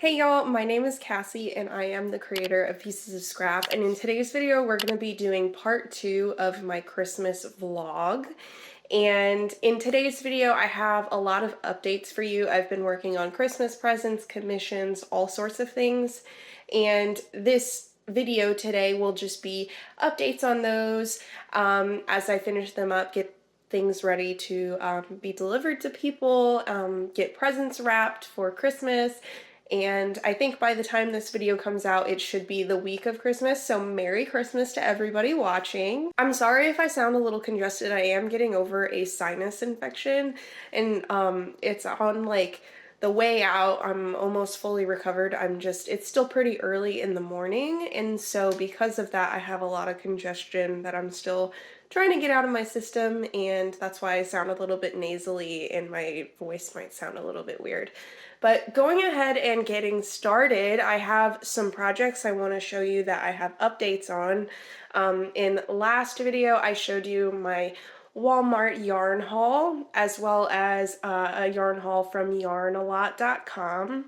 Hey y'all, my name is Cassie and I am the creator of Pieces of Scrap, and in today's video we're going to be doing part 2 of my Christmas vlog. And in today's video I have a lot of updates for you. I've been working on Christmas presents, commissions, all sorts of things, and this video today will just be updates on those as I finish them up, get things ready to be delivered to people, get presents wrapped for Christmas. And I think by the time this video comes out, it should be the week of Christmas, so Merry Christmas to everybody watching. I'm sorry if I sound a little congested. I am getting over a sinus infection, and it's on like the way out. I'm almost fully recovered. It's still pretty early in the morning, and so because of that, I have a lot of congestion that I'm still trying to get out of my system, and that's why I sound a little bit nasally and my voice might sound a little bit weird. But going ahead and getting started, I have some projects I want to show you that I have updates on. In last video, I showed you my Walmart yarn haul, as well as a yarn haul from yarnalot.com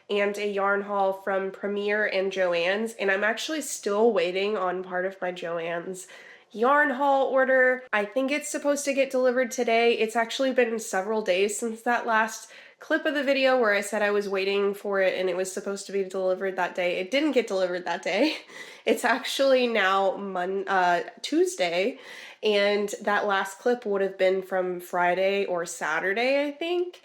and a yarn haul from Premier and Joann's, and I'm actually still waiting on part of my Joann's yarn haul order. I think it's supposed to get delivered today. It's actually been several days since that last clip of the video where I said I was waiting for it and it was supposed to be delivered that day. It didn't get delivered that day. It's actually now Tuesday, and that last clip would have been from Friday or Saturday, I think.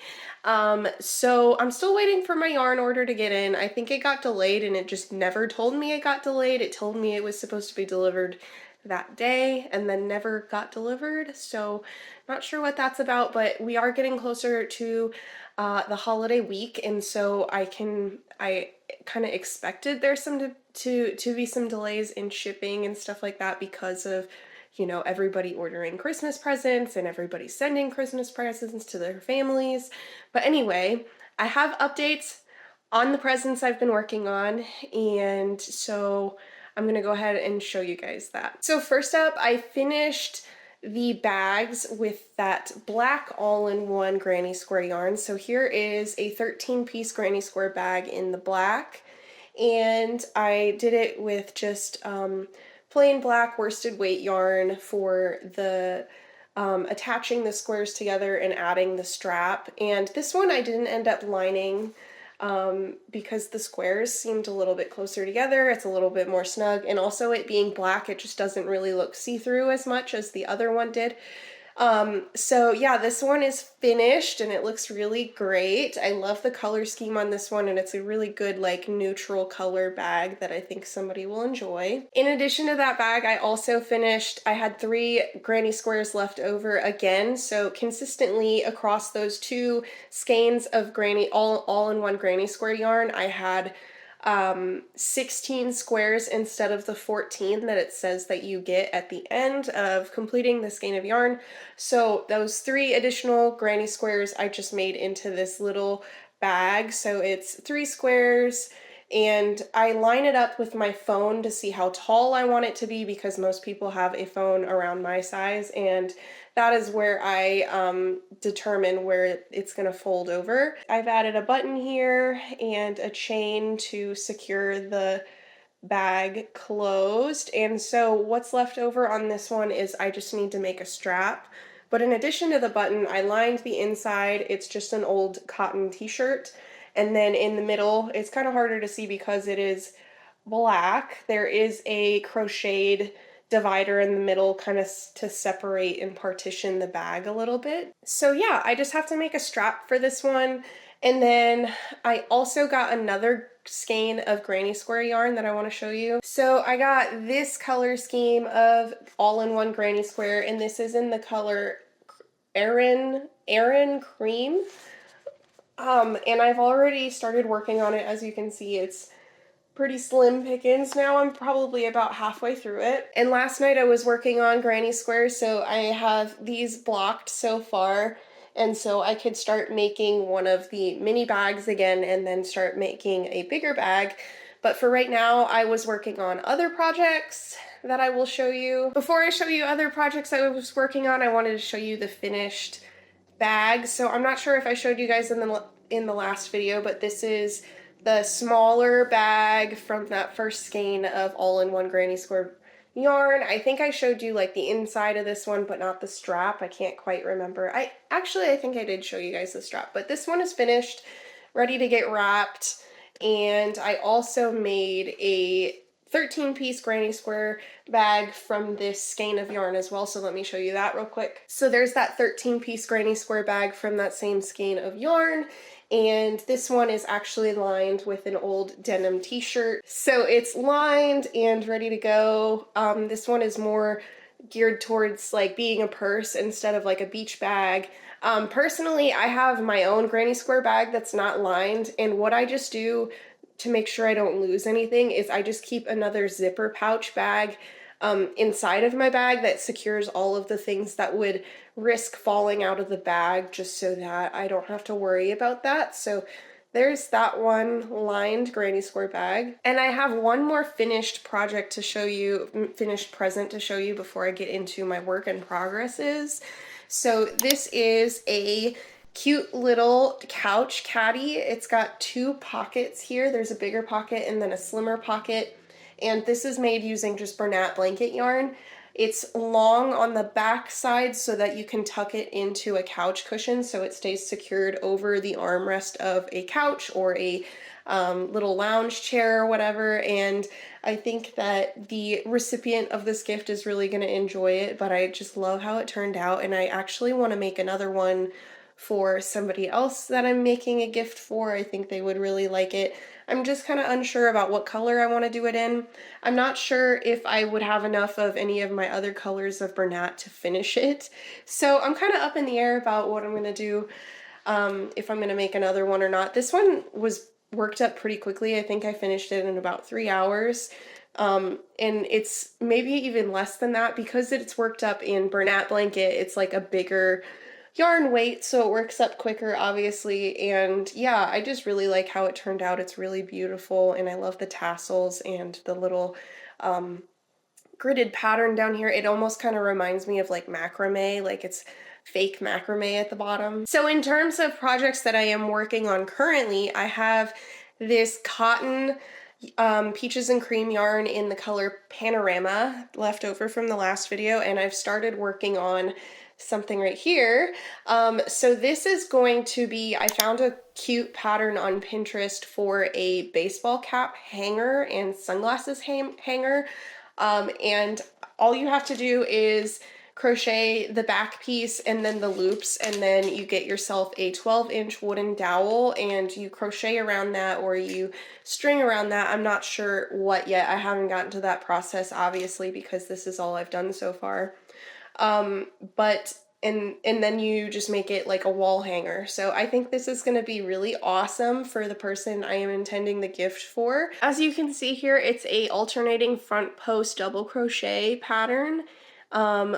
So I'm still waiting for my yarn order to get in. I think it got delayed and it just never told me it got delayed. It told me it was supposed to be delivered that day and then never got delivered. So not sure what that's about, but we are getting closer to the holiday week, and so I kind of expected there's to be some delays in shipping and stuff like that because of, you know, everybody ordering Christmas presents and everybody sending Christmas presents to their families. But anyway, I have updates on the presents I've been working on, and so I'm gonna go ahead and show you guys that. So first up, I finished the bags with that black all-in-one granny square yarn. So here is a 13-piece granny square bag in the black, and I did it with just plain black worsted weight yarn for the attaching the squares together and adding the strap. And this one I didn't end up lining because the squares seemed a little bit closer together. It's a little bit more snug, and also it being black, it just doesn't really look see-through as much as the other one did. So yeah, this one is finished and it looks really great. I love the color scheme on this one, and it's a really good like neutral color bag that I think somebody will enjoy. In addition to that bag, I also finished, I had 3 granny squares left over again, so consistently across those 2 skeins of granny all-in-one granny square yarn, I had 16 squares instead of the 14 that it says that you get at the end of completing the skein of yarn. So those 3 additional granny squares I just made into this little bag. So it's 3 squares, and I line it up with my phone to see how tall I want it to be, because most people have a phone around my size, and that is where I determine where it's going to fold over. I've added a button here and a chain to secure the bag closed, and so what's left over on this one is I just need to make a strap. But in addition to the button, I lined the inside. It's just an old cotton t-shirt, and then in the middle, it's kind of harder to see because it is black, there is a crocheted divider in the middle, kind of to separate and partition the bag a little bit. So yeah, I just have to make a strap for this one. And then I also got another skein of granny square yarn that I want to show you. So I got this color scheme of all-in-one granny square, and this is in the color Aran Cream. And I've already started working on it. As you can see, it's pretty slim pickings now. I'm probably about halfway through it. And last night I was working on granny squares, so I have these blocked so far, and so I could start making one of the mini bags again and then start making a bigger bag. But for right now, I was working on other projects that I will show you. Before I show you other projects I was working on, I wanted to show you the finished bag. So I'm not sure if I showed you guys in the last video, but this is the smaller bag from that first skein of all-in-one granny square yarn. I think I showed you like the inside of this one, but not the strap. I can't quite remember. I think I did show you guys the strap, but this one is finished, ready to get wrapped. And I also made a 13-piece granny square bag from this skein of yarn as well, so let me show you that real quick. So there's that 13-piece granny square bag from that same skein of yarn, and this one is actually lined with an old denim t-shirt. So it's lined and ready to go. This one is more geared towards like being a purse instead of like a beach bag. Personally, I have my own granny square bag that's not lined, and what I just do to make sure I don't lose anything is I just keep another zipper pouch bag inside of my bag that secures all of the things that would risk falling out of the bag, just so that I don't have to worry about that. So there's that one lined granny square bag. And I have one more finished project to show you, finished present to show you before I get into my work in progresses. So this is a cute little couch caddy. It's got two pockets here. There's a bigger pocket and then a slimmer pocket. And this is made using just Bernat blanket yarn. It's long on the back side so that you can tuck it into a couch cushion so it stays secured over the armrest of a couch or a little lounge chair or whatever. And I think that the recipient of this gift is really going to enjoy it, but I just love how it turned out. And I actually want to make another one for somebody else that I'm making a gift for. I think they would really like it. I'm just kind of unsure about what color I want to do it in. I'm not sure if I would have enough of any of my other colors of Bernat to finish it. So I'm kind of up in the air about what I'm going to do, if I'm going to make another one or not. This one was worked up pretty quickly. I think I finished it in about 3 hours. And it's maybe even less than that because it's worked up in Bernat blanket. It's like a bigger yarn weight, so it works up quicker, obviously. And yeah, I just really like how it turned out. It's really beautiful, and I love the tassels and the little gridded pattern down here. It almost kind of reminds me of like macrame, like it's fake macrame at the bottom. So in terms of projects that I am working on currently, I have this cotton peaches and cream yarn in the color Panorama left over from the last video, and I've started working on something right here. So this is going to be, I found a cute pattern on Pinterest for a baseball cap hanger and sunglasses hanger. And all you have to do is crochet the back piece and then the loops, and then you get yourself a 12-inch wooden dowel and you crochet around that, or you string around that. I'm not sure what yet. I haven't gotten to that process, obviously, because this is all I've done so far. And then you just make it like a wall hanger. So I think this is going to be really awesome for the person I am intending the gift for. As you can see here, it's a alternating front post double crochet pattern,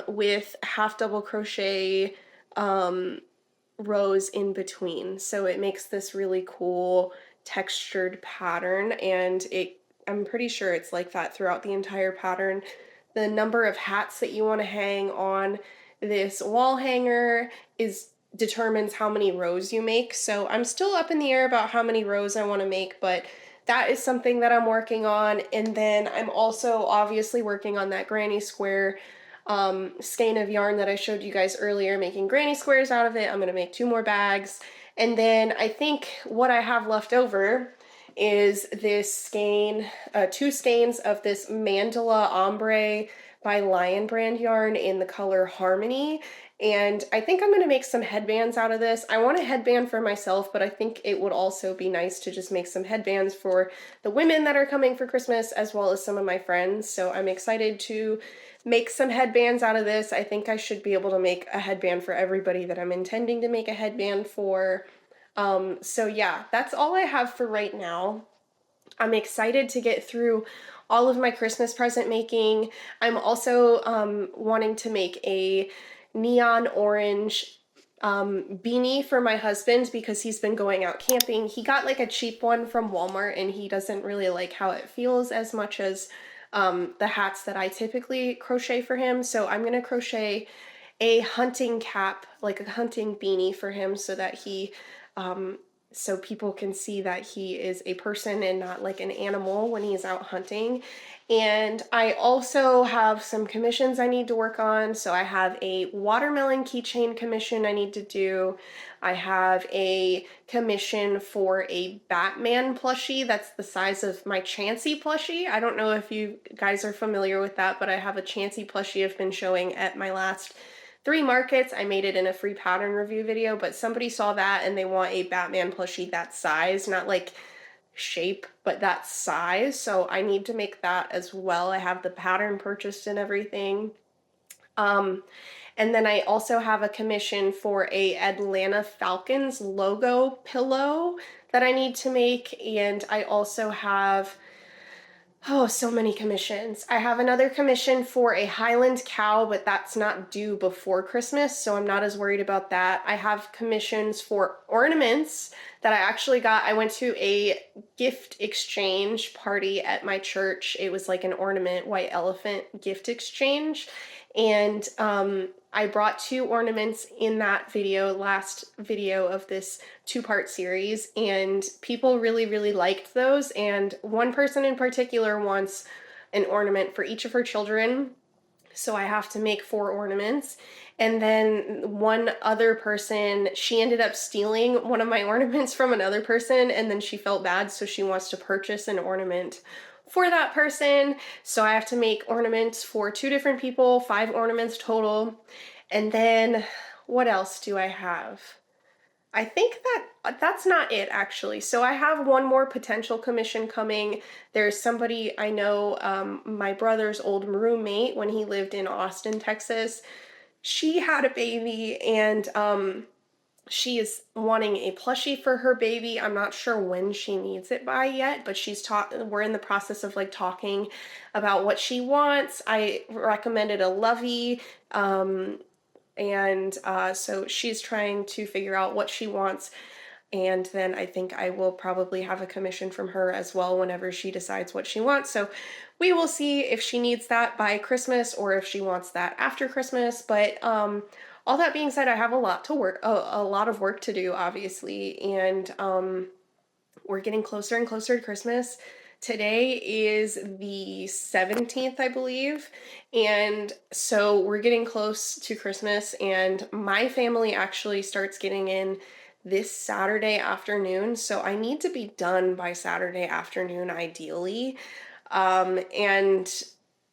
with half double crochet, rows in between. So it makes this really cool textured pattern, and I'm pretty sure it's like that throughout the entire pattern. The number of hats that you want to hang on this wall hanger determines how many rows you make. So I'm still up in the air about how many rows I want to make, but that is something that I'm working on. And then I'm also obviously working on that granny square skein of yarn that I showed you guys earlier, making granny squares out of it. I'm going to make 2 more bags. And then I think what I have left over is this skein, 2 skeins of this Mandala Ombre by Lion Brand yarn in the color Harmony. And I think I'm going to make some headbands out of this. I want a headband for myself, but I think it would also be nice to just make some headbands for the women that are coming for Christmas, as well as some of my friends. So I'm excited to make some headbands out of this. I think I should be able to make a headband for everybody that I'm intending to make a headband for. So yeah, that's all I have for right now. I'm excited to get through all of my Christmas present making. I'm also wanting to make a neon orange beanie for my husband because he's been going out camping. He got like a cheap one from Walmart and he doesn't really like how it feels as much as the hats that I typically crochet for him. So I'm going to crochet a hunting cap, like a hunting beanie for him, so that he so people can see that he is a person and not like an animal when he's out hunting. And I also have some commissions I need to work on. So I have a watermelon keychain commission I need to do. I have a commission for a Batman plushie that's the size of my Chansey plushie. I don't know if you guys are familiar with that, but I have a Chansey plushie I've been showing at my last 3 markets. I made it in a free pattern review video, but somebody saw that and they want a Batman plushie that size, not like shape, but that size. So I need to make that as well. I have the pattern purchased and everything. And then I also have a commission for a Atlanta Falcons logo pillow that I need to make. And I also have, oh, so many commissions. I have another commission for a Highland cow, but that's not due before Christmas, so I'm not as worried about that. I have commissions for ornaments that I actually got. I went to a gift exchange party at my church. It was like an ornament white elephant gift exchange. And I brought 2 ornaments in that video, last video of this 2-part series, and people really liked those. And one person in particular wants an ornament for each of her children, so I have to make 4 ornaments. And then one other person, she ended up stealing one of my ornaments from another person, and then she felt bad, so she wants to purchase an ornament for that person. So I have to make ornaments for 2 different people, 5 ornaments total. And then what else do I have? I think that's not it, actually. So I have one more potential commission coming. There's somebody I know, my brother's old roommate when he lived in Austin, Texas. She had a baby, and she is wanting a plushie for her baby. I'm not sure when she needs it by yet, but we're in the process of like talking about what she wants. I recommended a Lovey, and so she's trying to figure out what she wants. And then I think I will probably have a commission from her as well whenever she decides what she wants. So we will see if she needs that by Christmas or if she wants that after Christmas. But all that being said, I have a lot of work to do, obviously, and we're getting closer and closer to Christmas. Today is the 17th, I believe, and so we're getting close to Christmas, and my family actually starts getting in this Saturday afternoon, so I need to be done by Saturday afternoon, ideally. And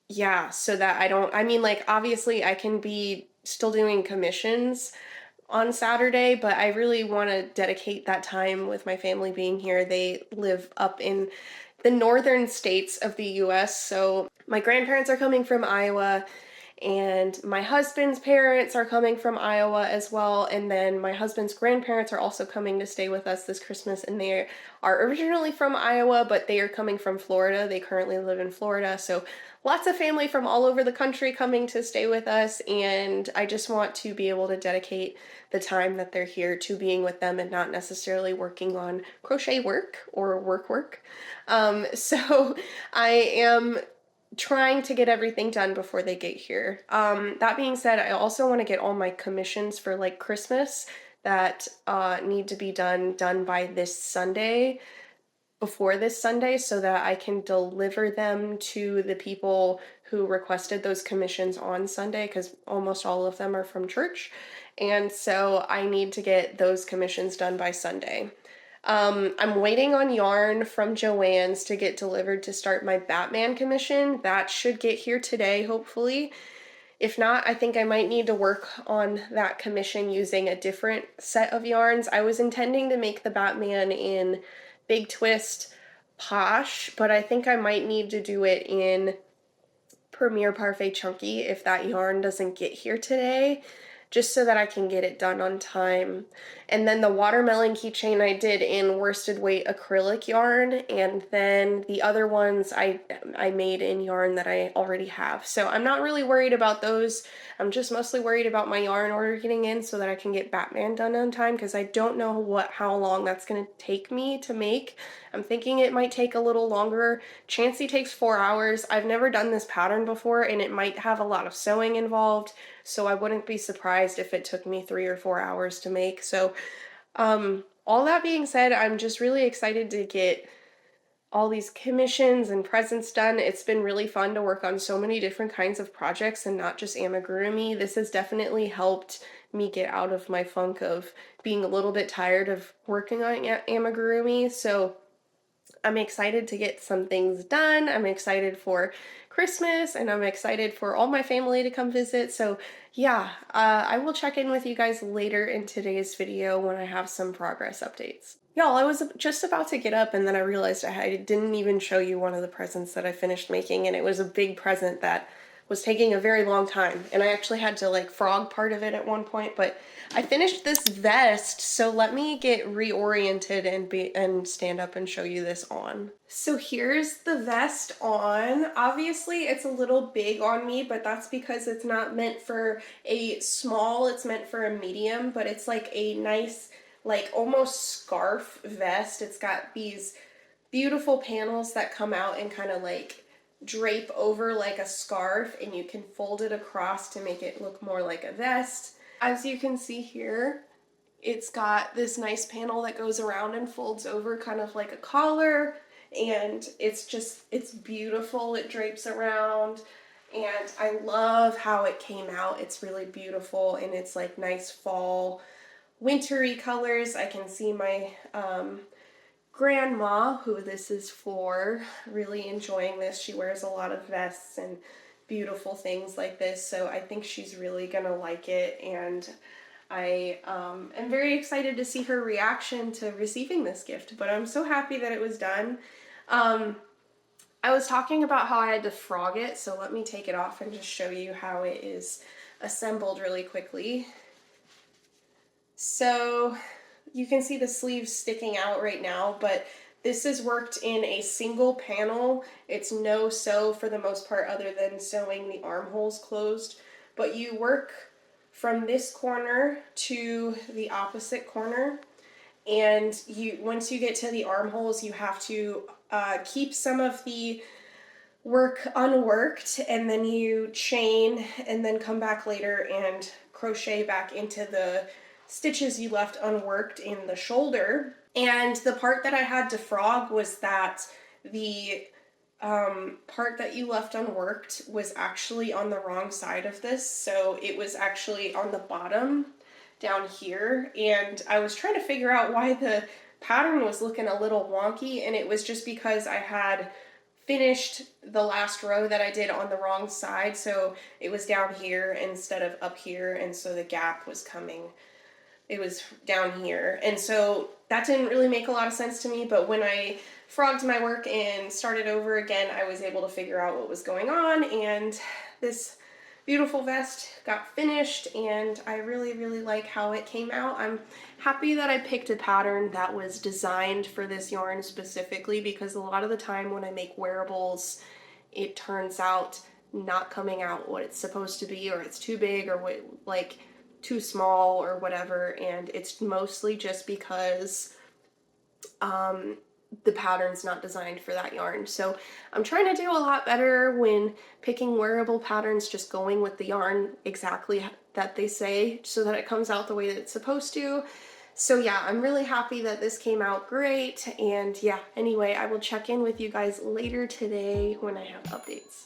yeah, so that I mean, like, obviously I can be still doing commissions on Saturday, but I really want to dedicate that time with my family being here. They live up in the northern states of the US, so my grandparents are coming from Iowa, and my husband's parents are coming from Iowa as well, and then my husband's grandparents are also coming to stay with us this Christmas, and they are originally from Iowa, but they are coming from Florida. They currently live in Florida, so lots of family from all over the country coming to stay with us, and I just want to be able to dedicate the time that they're here to being with them and not necessarily working on crochet work or work. So I am trying to get everything done before they get here. That being said, I also want to get all my commissions for like Christmas that need to be done by this Sunday, before this Sunday, so that I can deliver them to the people who requested those commissions on Sunday, because almost all of them are from church, and so I need to get those commissions done by Sunday. I'm waiting on yarn from Joann's to get delivered to start my Batman commission. That should get here today, hopefully. If not, I think I might need to work on that commission using a different set of yarns. I was intending to make the Batman in Big Twist Posh, but I think I might need to do it in Premier Parfait Chunky if that yarn doesn't get here today, just so that I can get it done on time. And then the watermelon keychain I did in worsted weight acrylic yarn, and then the other ones I made in yarn that I already have. So I'm not really worried about those. I'm just mostly worried about my yarn order getting in so that I can get Batman done on time, because I don't know how long that's going to take me to make. I'm thinking it might take a little longer. Chansey takes 4 hours. I've never done this pattern before, and it might have a lot of sewing involved, so I wouldn't be surprised if it took me 3 or 4 hours to make. So all that being said, I'm just really excited to get all these commissions and presents done. It's been really fun to work on so many different kinds of projects and not just amigurumi. This has definitely helped me get out of my funk of being a little bit tired of working on amigurumi. So I'm excited to get some things done. I'm excited for Christmas, and I'm excited for all my family to come visit. So yeah, I will check in with you guys later in today's video when I have some progress updates. Y'all, I was just about to get up and then I realized I didn't even show you one of the presents that I finished making, and it was a big present that was taking a very long time, and I actually had to like frog part of it at one point, but I finished this vest, so let me get reoriented and stand up and show you this on. So here's the vest on. Obviously it's a little big on me, but that's because it's not meant for a small, it's meant for a medium, but it's like a nice, like almost scarf vest. It's got these beautiful panels that come out and kind of like drape over like a scarf, and you can fold it across to make it look more like a vest. As you can see here, it's got this nice panel that goes around and folds over kind of like a collar, and it's beautiful. It drapes around, and I love how it came out. It's really beautiful, and it's like nice fall wintry colors. I can see my grandma, who this is for, really enjoying this. She wears a lot of vests and beautiful things like this, so I think she's really gonna like it, and I am very excited to see her reaction to receiving this gift, but I'm so happy that it was done. I was talking about how I had to frog it, so let me take it off and just show you how it is assembled really quickly. So you can see the sleeves sticking out right now, but this is worked in a single panel. It's no sew for the most part, other than sewing the armholes closed. But you work from this corner to the opposite corner, and once you get to the armholes, you have to keep some of the work unworked, and then you chain and then come back later and crochet back into the stitches you left unworked in the shoulder. And the part that I had to frog was that the part that you left unworked was actually on the wrong side of this, so it was actually on the bottom down here, and I was trying to figure out why the pattern was looking a little wonky, and it was just because I had finished the last row that I did on the wrong side, so it was down here instead of up here, and so the gap was coming, it was down here, and so that didn't really make a lot of sense to me. But when I frogged my work and started over again, I was able to figure out what was going on, and this beautiful vest got finished, and I really like how it came out. I'm happy that I picked a pattern that was designed for this yarn specifically, because a lot of the time when I make wearables, it turns out not coming out what it's supposed to be, or it's too big, or what, like too small or whatever, and it's mostly just because the pattern's not designed for that yarn. So I'm trying to do a lot better when picking wearable patterns, just going with the yarn exactly that they say so that it comes out the way that it's supposed to. So yeah, I'm really happy that this came out great, and yeah, anyway, I will check in with you guys later today when I have updates.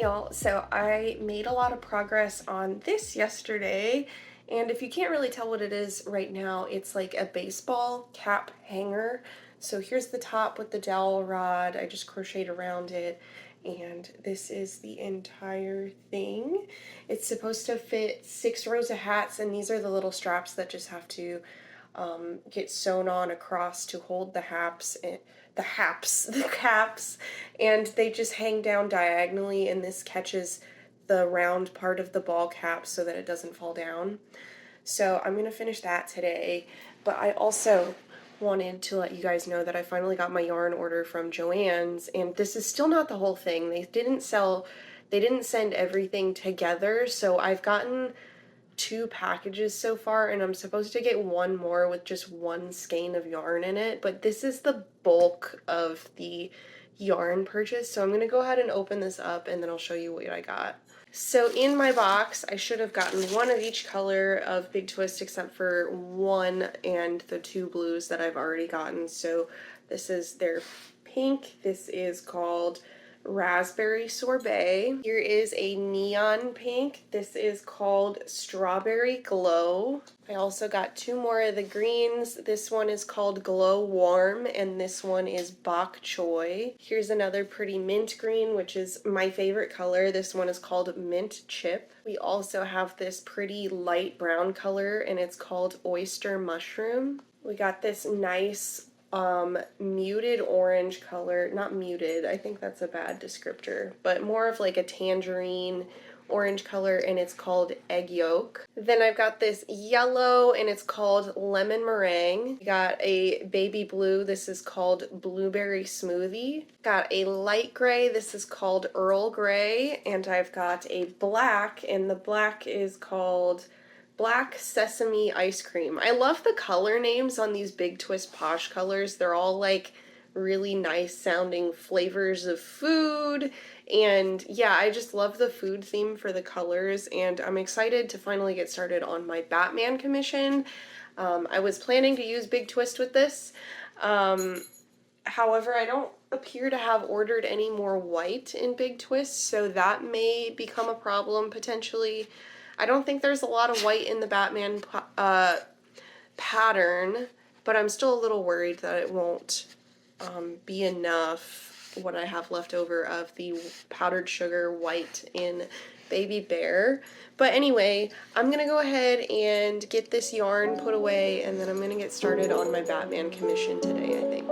y'all. So I made a lot of progress on this yesterday, and if you can't really tell what it is right now, it's like a baseball cap hanger. So here's the top with the dowel rod. I just crocheted around it, and this is the entire thing. It's supposed to fit 6 rows of hats, and these are the little straps that just have to get sewn on across to hold the caps, and they just hang down diagonally, and this catches the round part of the ball cap so that it doesn't fall down. So I'm gonna finish that today, but I also wanted to let you guys know that I finally got my yarn order from Joann's, and this is still not the whole thing. They didn't send everything together, so I've gotten 2 packages so far, and I'm supposed to get 1 more with just 1 skein of yarn in it, but this is the bulk of the yarn purchase, so I'm gonna go ahead and open this up and then I'll show you what I got. So in my box, I should have gotten 1 of each color of Big Twist except for 1 and the 2 blues that I've already gotten. So this is their pink. This is called Raspberry Sorbet. Here is a neon pink. This is called Strawberry Glow. I also got 2 more of the greens. This one is called Glow Warm, and this one is Bok Choy. Here's another pretty mint green, which is my favorite color. This one is called Mint Chip. We also have this pretty light brown color, and it's called Oyster Mushroom. We got this nice muted orange color, not muted, I think that's a bad descriptor, but more of like a tangerine orange color, and it's called Egg Yolk. Then I've got this yellow, and it's called Lemon Meringue. Got a baby blue, this is called Blueberry Smoothie. Got a light gray, this is called Earl Grey, and I've got a black, and the black is called Black Sesame Ice Cream. I love the color names on these Big Twist Posh colors. They're all like really nice sounding flavors of food, and yeah, I just love the food theme for the colors, and I'm excited to finally get started on my Batman commission. I was planning to use Big Twist with this. However, I don't appear to have ordered any more white in Big Twist, so that may become a problem potentially. I don't think there's a lot of white in the Batman pattern, but I'm still a little worried that it won't be enough what I have left over of the powdered sugar white in Baby Bear. But anyway, I'm gonna go ahead and get this yarn put away, and then I'm gonna get started on my Batman commission today, I think.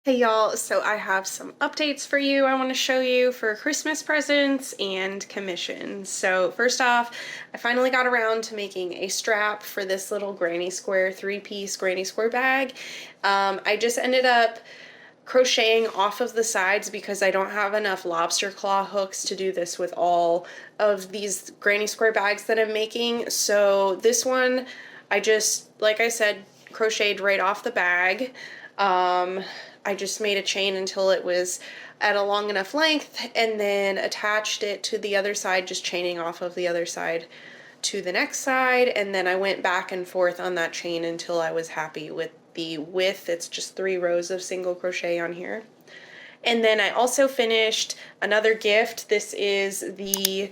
Hey y'all, so I have some updates for you I want to show you for Christmas presents and commissions. So first off, I finally got around to making a strap for this little granny square 3-piece granny square bag. I just ended up crocheting off of the sides because I don't have enough lobster claw hooks to do this with all of these granny square bags that I'm making. So this one, I just, like I said, crocheted right off the bag. I just made a chain until it was at a long enough length and then attached it to the other side, just chaining off of the other side to the next side, and then I went back and forth on that chain until I was happy with the width. It's just 3 rows of single crochet on here. And then I also finished another gift. This is the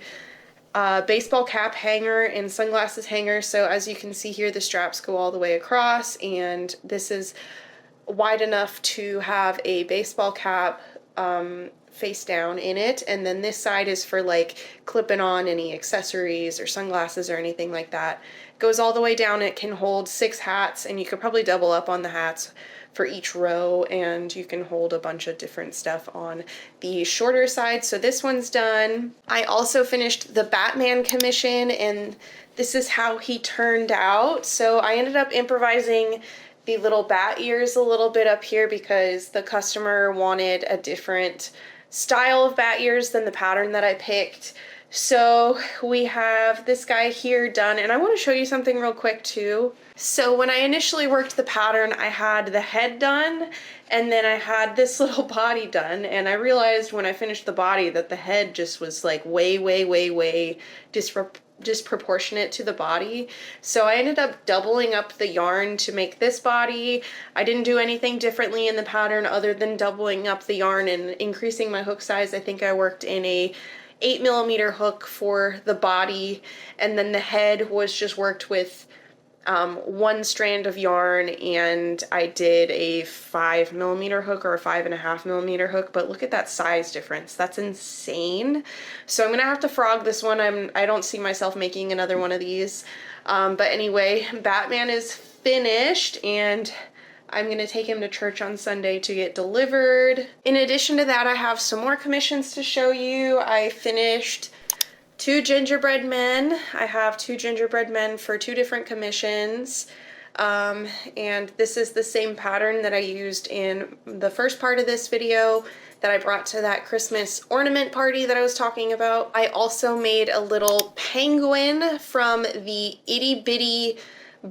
baseball cap hanger and sunglasses hanger. So as you can see here, the straps go all the way across, and this is wide enough to have a baseball cap face down in it, and then this side is for like clipping on any accessories or sunglasses or anything like that. It goes all the way down. It can hold 6 hats, and you could probably double up on the hats for each row, and you can hold a bunch of different stuff on the shorter side. So this one's done. I also finished the Batman commission, and this is how he turned out. So I ended up improvising the little bat ears a little bit up here because the customer wanted a different style of bat ears than the pattern that I picked. So we have this guy here done, and I want to show you something real quick too. So when I initially worked the pattern, I had the head done, and then I had this little body done, and I realized when I finished the body that the head just was like way disproportionate to the body. So I ended up doubling up the yarn to make this body. I didn't do anything differently in the pattern other than doubling up the yarn and increasing my hook size. I think I worked in a 8mm hook for the body, and then the head was just worked with 1 strand of yarn, and I did a 5mm hook or a 5.5mm hook, but look at that size difference. That's insane. So I'm gonna have to frog this one. I don't see myself making another one of these. But anyway, Batman is finished, and I'm gonna take him to church on Sunday to get delivered. In addition to that, I have some more commissions to show you. I finished 2 gingerbread men. I have 2 gingerbread men for 2 different commissions. And this is the same pattern that I used in the first part of this video that I brought to that Christmas ornament party that I was talking about. I also made a little penguin from the Itty Bitty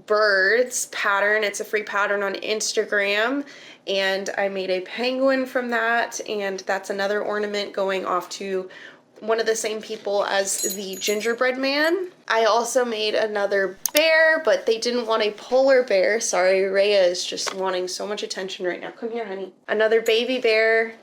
Birds pattern. It's a free pattern on Instagram, and I made a penguin from that, and that's another ornament going off to one of the same people as the gingerbread man. I also made another bear, but they didn't want a polar bear. Sorry, Rhea is just wanting so much attention right now. Come here, honey. Another baby bear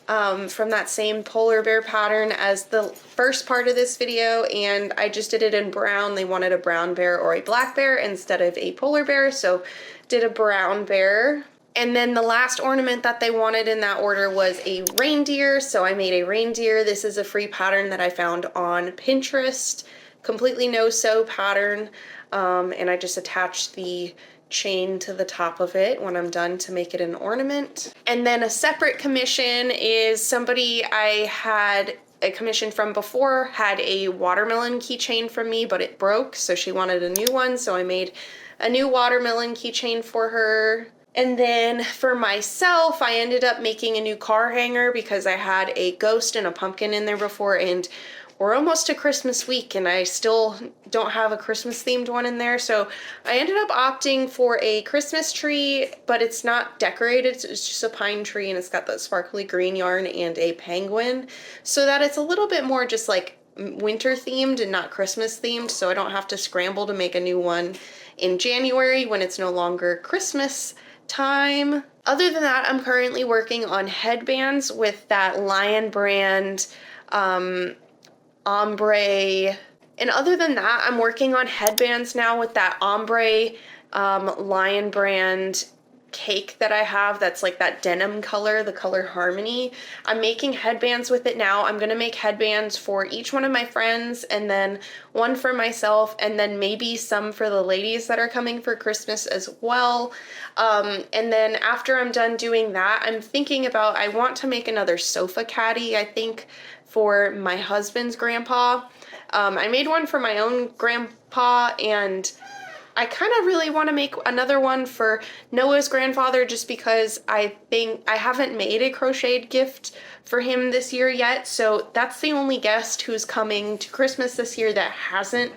from that same polar bear pattern as the first part of this video, and I just did it in brown. They wanted a brown bear or a black bear instead of a polar bear, so did a brown bear. And then the last ornament that they wanted in that order was a reindeer, so I made a reindeer. This is a free pattern that I found on Pinterest, completely no-sew pattern, and I just attached the chain to the top of it when I'm done to make it an ornament. And then a separate commission is somebody I had a commission from before had a watermelon keychain from me, but it broke, so she wanted a new one, so I made a new watermelon keychain for her. And then for myself, I ended up making a new car hanger because I had a ghost and a pumpkin in there before, and we're almost to Christmas week and I still don't have a Christmas themed one in there. So I ended up opting for a Christmas tree, but it's not decorated. It's just a pine tree, and it's got that sparkly green yarn and a penguin, so that it's a little bit more just like winter themed and not Christmas themed, so I don't have to scramble to make a new one in January when it's no longer Christmas time. Other than that, I'm currently working on headbands with that Lion brand ombre, and other than that, I'm working on headbands now with that ombre Lion brand cake that I have that's like that denim color, the color Harmony. I'm making headbands with it now. I'm gonna make headbands for each one of my friends, and then one for myself, and then maybe some for the ladies that are coming for Christmas as well. And then after I'm done doing that, I'm thinking about, I want to make another sofa caddy, I think, for my husband's grandpa. I made one for my own grandpa, and I kind of really want to make another one for Noah's grandfather, just because I think I haven't made a crocheted gift for him this year yet. So that's the only guest who's coming to Christmas this year that hasn't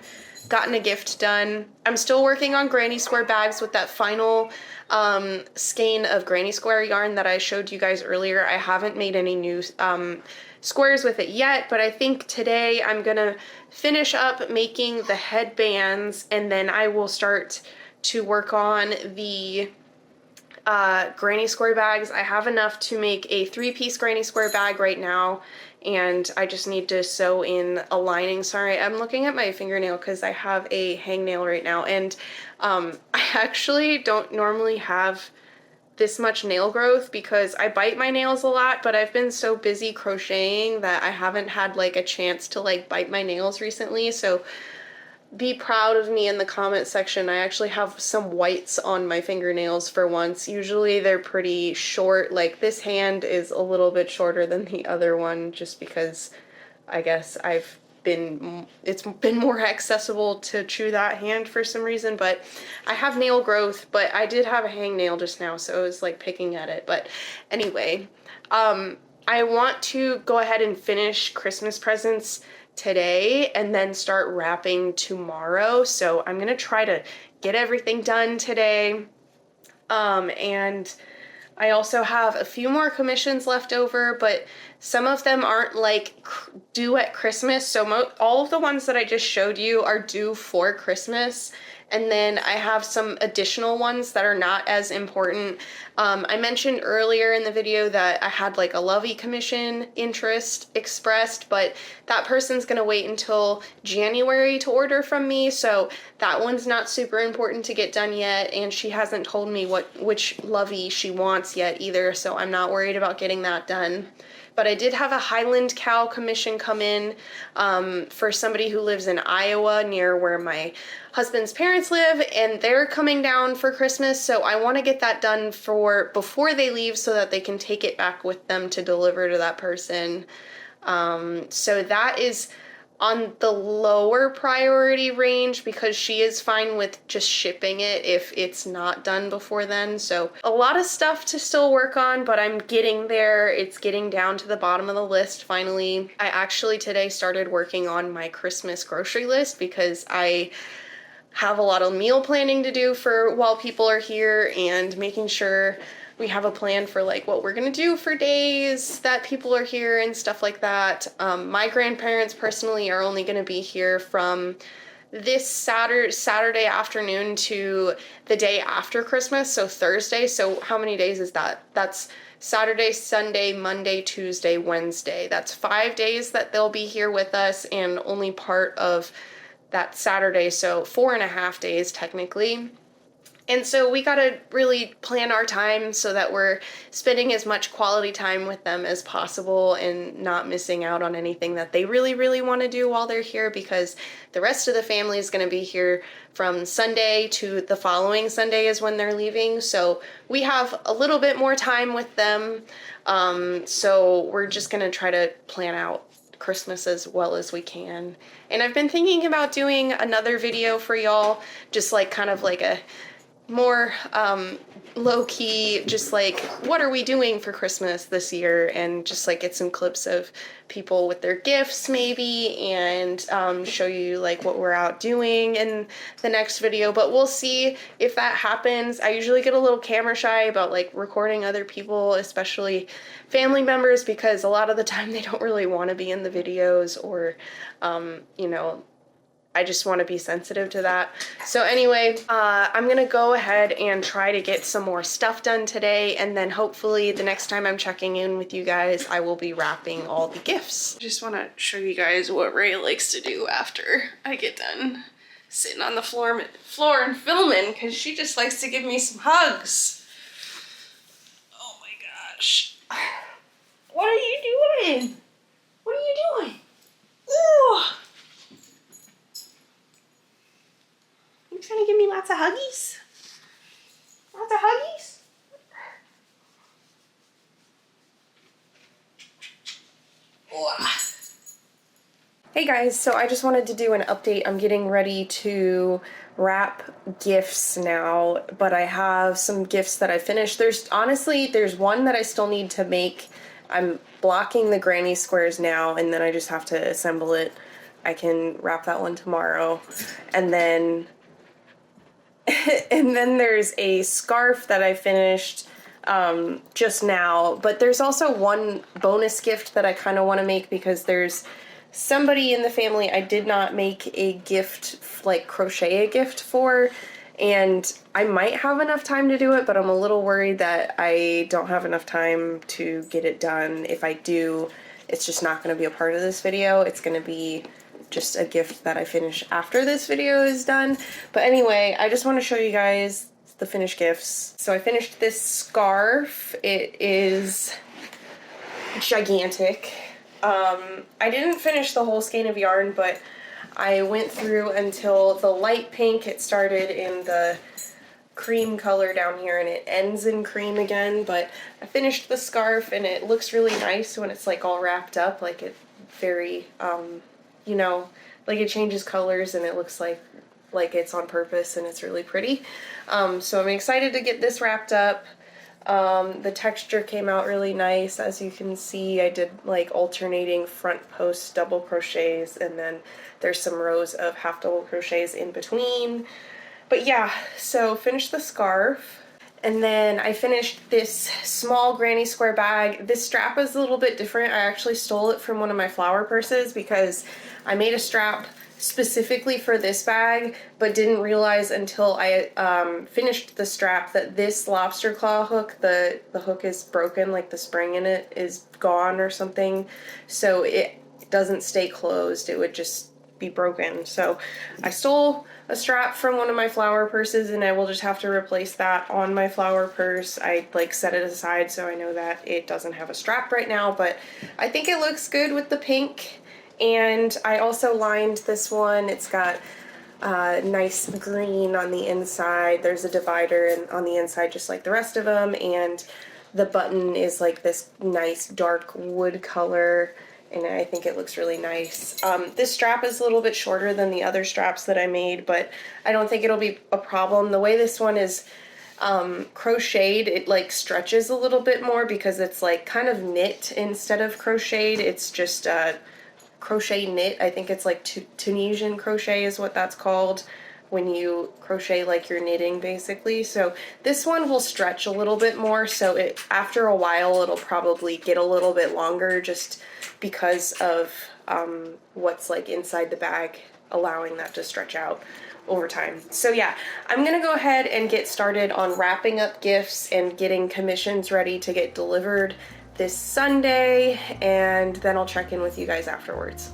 gotten a gift done. I'm still working on granny square bags with that final skein of granny square yarn that I showed you guys earlier. I haven't made any new squares with it yet, but I think today I'm gonna finish up making the headbands, and then I will start to work on the granny square bags. I have enough to make a 3-piece granny square bag right now, and I just need to sew in a lining. Sorry, I'm looking at my fingernail because I have a hangnail right now, and I actually don't normally have this much nail growth because I bite my nails a lot, but I've been so busy crocheting that I haven't had like a chance to like bite my nails recently. So be proud of me in the comment section. I actually have some whites on my fingernails for once. Usually they're pretty short. Like this hand is a little bit shorter than the other one just because I guess it's been more accessible to chew that hand for some reason, but I have nail growth, but I did have a hangnail just now, so it was like picking at it. But anyway, I want to go ahead and finish Christmas presents today and then start wrapping tomorrow. So I'm gonna try to get everything done today. And I also have a few more commissions left over, but some of them aren't like due at Christmas. So all of the ones that I just showed you are due for Christmas. And then I have some additional ones that are not as important. I mentioned earlier in the video that I had like a Lovey commission interest expressed, but that person's gonna wait until January to order from me. So that one's not super important to get done yet. And she hasn't told me which Lovey she wants yet either. So I'm not worried about getting that done. But I did have a Highland cow commission come in for somebody who lives in Iowa near where my husband's parents live, and they're coming down for Christmas, so I want to get that done before they leave so that they can take it back with them to deliver to that person. So that is on the lower priority range because she is fine with just shipping it if it's not done before then. So a lot of stuff to still work on, but I'm getting there. It's getting down to the bottom of the list finally. I actually today started working on my Christmas grocery list because I have a lot of meal planning to do for while people are here, and making sure we have a plan for like what we're gonna do for days that people are here and stuff like that. My grandparents personally are only gonna be here from this Saturday afternoon to the day after Christmas, so Thursday. So how many days is that? That's Saturday, Sunday, Monday, Tuesday, Wednesday. That's 5 days that they'll be here with us, and only part of that Saturday, so 4.5 days technically. And so we gotta really plan our time so that we're spending as much quality time with them as possible and not missing out on anything that they really, really want to do while they're here, because the rest of the family is going to be here from Sunday to the following Sunday is when they're leaving. So we have a little bit more time with them. So we're just going to try to plan out Christmas as well as we can. And I've been thinking about doing another video for y'all, just like kind of like a more low-key, just like what are we doing for Christmas this year, and just like get some clips of people with their gifts maybe, and show you like what we're out doing in the next video. But we'll see if that happens. I usually get a little camera shy about like recording other people, especially family members, because a lot of the time they don't really want to be in the videos, or you know, I just want to be sensitive to that. So anyway, I'm going to go ahead and try to get some more stuff done today, and then hopefully the next time I'm checking in with you guys, I will be wrapping all the gifts. I just want to show you guys what Ray likes to do after I get done sitting on the floor and filming, because she just likes to give me some hugs. Shh. What are you doing? What are you doing? Ooh. You trying to give me lots of huggies? Lots of huggies? Ooh. Hey guys, so I just wanted to do an update. I'm getting ready to wrap gifts now, but I have some gifts that I finished. There's one that I still need to make. I'm blocking the granny squares now, and then I just have to assemble it. I can wrap that one tomorrow. And then and then there's a scarf that I finished just now, but there's also one bonus gift that I kind of want to make because there's somebody in the family I did not make a gift, like crochet a gift for, and I might have enough time to do it, but I'm a little worried that I don't have enough time to get it done. If I do, it's just not going to be a part of this video. It's going to be just a gift that I finish after this video is done. But anyway, I just want to show you guys the finished gifts. So I finished this scarf. It is gigantic. I didn't finish the whole skein of yarn, but I went through until the light pink. It started in the cream color down here and it ends in cream again, but I finished the scarf and it looks really nice when it's like all wrapped up, like it very, you know, like it changes colors and it looks like it's on purpose and it's really pretty. So I'm excited to get this wrapped up. The texture came out really nice. As you can see, I did like alternating front post double crochets, and then there's some rows of half double crochets in between. But yeah, so finished the scarf. And then I finished this small granny square bag. This strap is a little bit different. I actually stole it from one of my flower purses because I made a strap specifically for this bag, but didn't realize until I finished the strap that this lobster claw hook, the hook is broken, like the spring in it is gone or something, so it doesn't stay closed. It would just be broken. So I stole a strap from one of my flower purses and I will just have to replace that on my flower purse. I like set it aside so I know that it doesn't have a strap right now, but I think it looks good with the pink. And I also lined this one. It's got nice green on the inside. There's a divider on the inside just like the rest of them, and the button is like this nice dark wood color, and I think it looks really nice. This strap is a little bit shorter than the other straps that I made, but I don't think it'll be a problem. The way this one is crocheted, it like stretches a little bit more because it's like kind of knit instead of crocheted. It's just crochet knit. I think it's like Tunisian crochet is what that's called when you crochet like you're knitting basically. So this one will stretch a little bit more, so it after a while it'll probably get a little bit longer just because of what's like inside the bag allowing that to stretch out over time. So yeah, I'm gonna go ahead and get started on wrapping up gifts and getting commissions ready to get delivered this Sunday, and then I'll check in with you guys afterwards.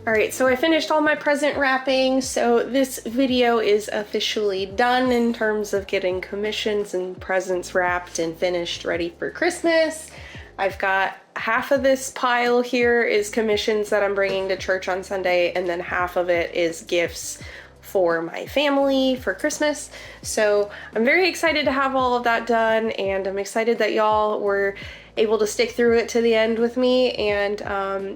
Alright, so I finished all my present wrapping, so this video is officially done in terms of getting commissions and presents wrapped and finished, ready for Christmas. I've got half of this pile here is commissions that I'm bringing to church on Sunday, and then half of it is gifts for my family for Christmas. So I'm very excited to have all of that done, and I'm excited that y'all were able to stick through it to the end with me. And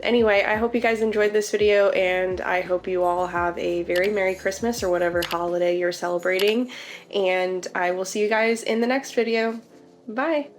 anyway, I hope you guys enjoyed this video, and I hope you all have a very Merry Christmas or whatever holiday you're celebrating, and I will see you guys in the next video. Bye!